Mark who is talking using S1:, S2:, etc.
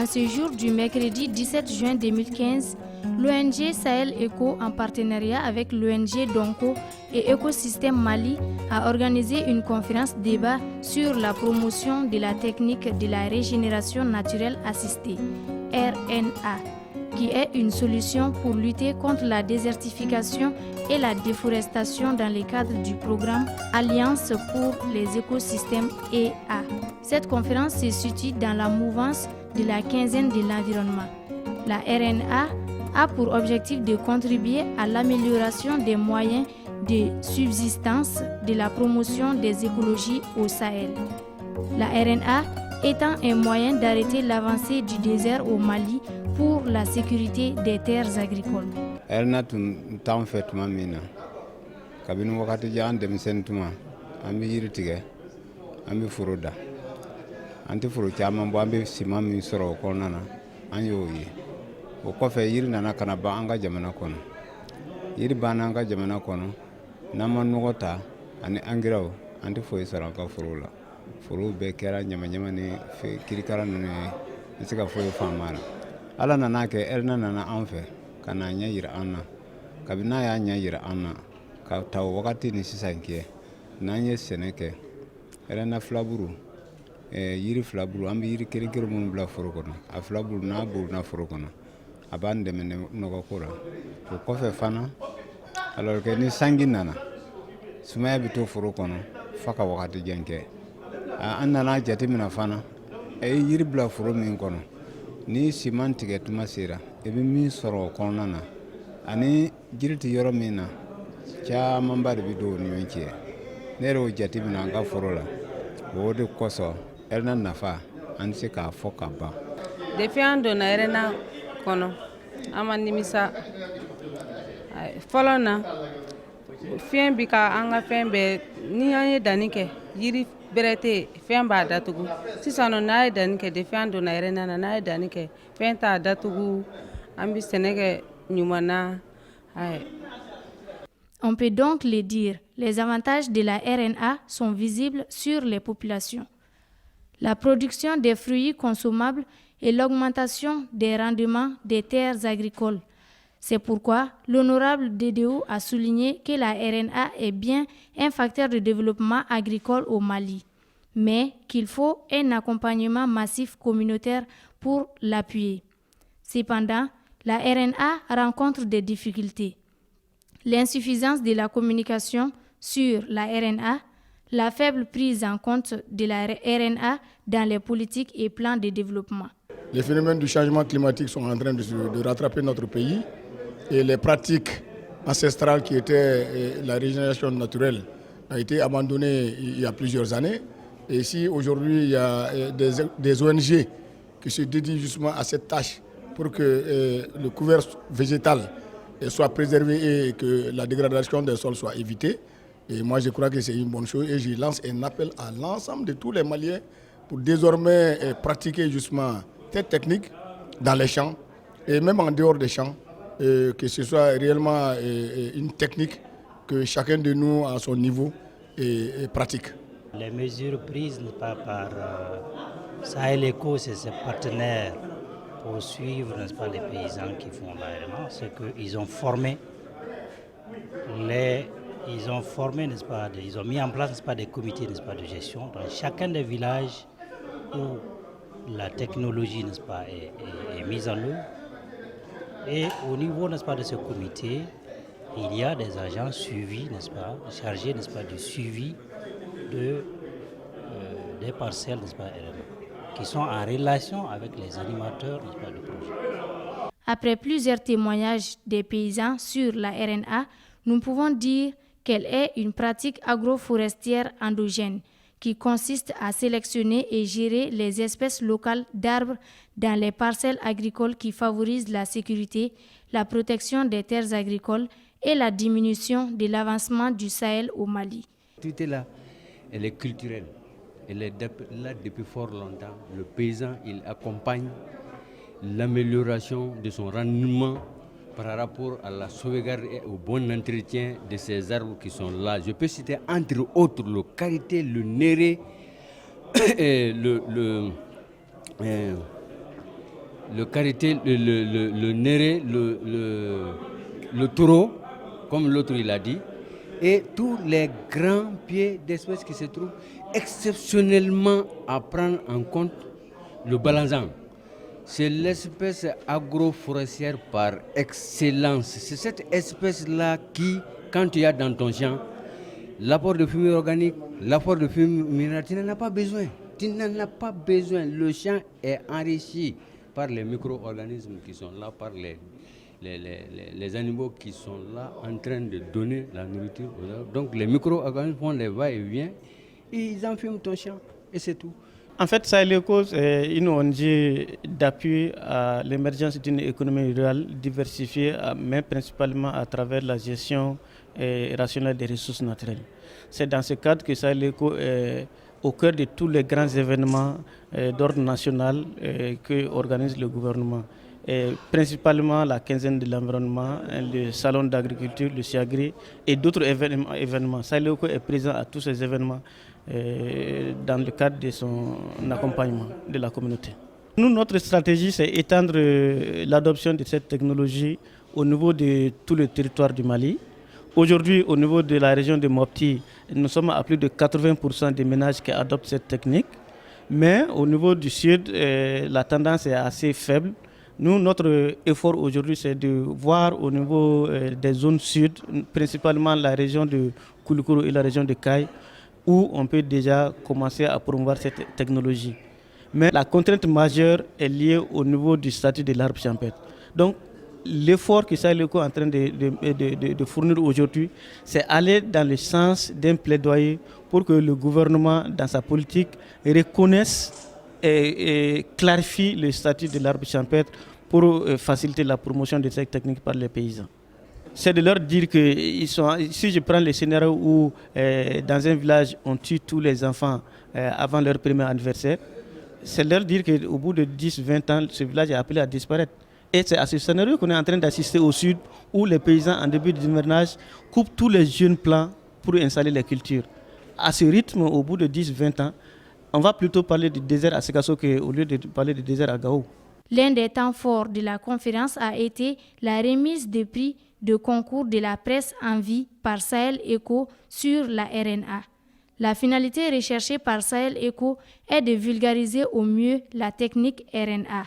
S1: En ce jour du mercredi 17 juin 2015, l'ONG Sahel Eco, en partenariat avec l'ONG Donko et Écosystème Mali, a organisé une conférence débat sur la promotion de la technique de la régénération naturelle assistée, RNA, qui est une solution pour lutter contre la désertification et la déforestation dans le cadre du programme Alliance pour les écosystèmes EA. Cette conférence se situe dans la mouvance de la quinzaine de l'environnement. La RNA a pour objectif de contribuer à l'amélioration des moyens de subsistance de la promotion des écologies au Sahel. La RNA étant un moyen d'arrêter l'avancée du désert au Mali pour la sécurité des terres agricoles.
S2: RNA t'en fait tuma mina. Kabinu wakati jan demisen tuma. Ambi yiritige. Ambi furuda. Anti furu chama mbo ambi simami soro konana. Anyo yi. O kofe yiri nana kana ba anga jamana kono. Yiri bana anga jamana kono. Nama nugota ani angiraw anti foi saranga furula. Furu be kera nyama ni kirikara nane nisika foi famara. Ala nana ke erna nana anfe kana nya yira anna. Kabina ya nya yira anna. Ka taw wakati ni sisanke. Nanye seneke. Erna flaburu. Yiri flaburu ambi yiri kirikira mun bla furu kono. A flaburu na buru na furu kono. Abande mene nogokura. To kofe fana. Alors que ni sangi nana. Sumaya bito furu kono. Faka wakati jenke. Anna na jati mina fana. Yiri bla furu min kono. Ni siman tigɛ tuma sera I bɛ min sɔrɔ o kɔnɔna na ani jiri tɛ yɔrɔ min na camanba de bɛ don o ni ɲɔgɔn cɛ ne yɛrɛ y'o jate minɛ an ka foro la o de kosɔn RNA nafa an tɛ se k'a fɔ ka ban.
S3: Depuis an donna RNA kɔnɔ an ma nimisa fɔlɔ na fiɲɛ bi ka an ka fɛn bɛɛ ni an ye danni kɛ yiri bɛrɛ tɛ fɛn b'a datugu sisan n'a ye danni kɛ depuis an donna RNA na n'a ye danni kɛ fɛn t'a datugu an bɛ sɛnɛ kɛ ɲuman na.
S1: On peut donc le dire, les avantages de la RNA sont visibles sur les populations. La production des fruits consommables et l'augmentation des rendements des terres agricoles. C'est pourquoi l'honorable DDO a souligné que la RNA est bien un facteur de développement agricole au Mali, mais qu'il faut un accompagnement massif communautaire pour l'appuyer. Cependant, la RNA rencontre des difficultés. L'insuffisance de la communication sur la RNA, la faible prise en compte de la RNA dans les politiques et plans de développement.
S4: Les phénomènes du changement climatique sont en train de rattraper notre pays et les pratiques ancestrales qui étaient la régénération naturelle ont été abandonnées il y a plusieurs années. Et ici, aujourd'hui, il y a des ONG qui se dédient justement à cette tâche pour que le couvert végétal soit préservé et que la dégradation des sols soit évitée. Et moi, je crois que c'est une bonne chose et je lance un appel à l'ensemble de tous les Maliens pour désormais pratiquer justement cette technique dans les champs et même en dehors des champs, que ce soit réellement une technique que chacun de nous à son niveau pratique.
S5: Les mesures prises par Sahel Eco, c'est ses partenaires pour suivre, n'est-ce pas, les paysans qui font l'environnement, c'est qu'ils ont formé n'est-ce pas, ils ont mis en place, n'est-ce pas, des comités, n'est-ce pas, de gestion dans chacun des villages où la technologie, n'est-ce pas, est mise en œuvre. Et au niveau, n'est-ce pas, de ce comité, il y a des agents suivis, n'est-ce pas, chargés, n'est-ce pas, du suivi des parcelles, n'est-ce pas, qui sont en relation avec les animateurs, n'est-ce pas, du projet.
S1: Après plusieurs témoignages des paysans sur la RNA, nous pouvons dire qu'elle est une pratique agroforestière endogène qui consiste à sélectionner et gérer les espèces locales d'arbres dans les parcelles agricoles qui favorisent la sécurité, la protection des terres agricoles et la diminution de l'avancement du Sahel au Mali.
S6: Tout est là, elle est culturelle, elle est là depuis fort longtemps. Le paysan, il accompagne l'amélioration de son rendement par rapport à la sauvegarde et au bon entretien de ces arbres qui sont là. Je peux citer entre autres le karité, le néré, le karité, le néré, le taureau, comme l'autre il a dit, et tous les grands pieds d'espèces qui se trouvent exceptionnellement à prendre en compte le balanzan. C'est l'espèce agroforestière par excellence. C'est cette espèce-là qui, quand tu as dans ton champ, l'apport de fumier organique, l'apport de fumier minéral, tu n'en as pas besoin. Tu n'en as pas besoin. Le champ est enrichi par les micro-organismes qui sont là, par les animaux qui sont là en train de donner la nourriture aux arbres. Donc les micro-organismes font les va-et-vient et ils enfument ton champ et c'est tout.
S7: En fait, Sahel Eco est une ONG d'appui à l'émergence d'une économie rurale diversifiée, mais principalement à travers la gestion rationnelle des ressources naturelles. C'est dans ce cadre que Sahel Eco est au cœur de tous les grands événements d'ordre national que organise le gouvernement. Et principalement la quinzaine de l'environnement, le salon d'agriculture, le SIAGRI et d'autres événements. Sahel Eco est présent à tous ces événements dans le cadre de son accompagnement de la communauté. Nous, notre stratégie, c'est étendre l'adoption de cette technologie au niveau de tout le territoire du Mali. Aujourd'hui, au niveau de la région de Mopti, nous sommes à plus de 80% des ménages qui adoptent cette technique. Mais au niveau du sud, la tendance est assez faible. Nous, notre effort aujourd'hui, c'est de voir au niveau des zones sud, principalement la région de Koulikoro et la région de Kaye, où on peut déjà commencer à promouvoir cette technologie. Mais la contrainte majeure est liée au niveau du statut de l'arbre champêtre. Donc, l'effort que Sahel Eco est en train de fournir aujourd'hui, c'est aller dans le sens d'un plaidoyer pour que le gouvernement, dans sa politique, reconnaisse et clarifie le statut de l'arbre champêtre pour faciliter la promotion de cette technique par les paysans. C'est de leur dire que si je prends le scénario où dans un village on tue tous les enfants avant leur premier anniversaire, c'est leur dire qu'au bout de 10-20 ans, ce village est appelé à disparaître. Et c'est à ce scénario qu'on est en train d'assister au sud, où les paysans, en début d'hivernage, coupent tous les jeunes plants pour installer les cultures. À ce rythme, au bout de 10-20 ans, on va plutôt parler du désert à Sekasso qu'au lieu de parler du désert à Gao.
S1: L'un des temps forts de la conférence a été la remise des prix de concours de la presse en vie par Sahel Eco sur la RNA. La finalité recherchée par Sahel Eco est de vulgariser au mieux la technique RNA.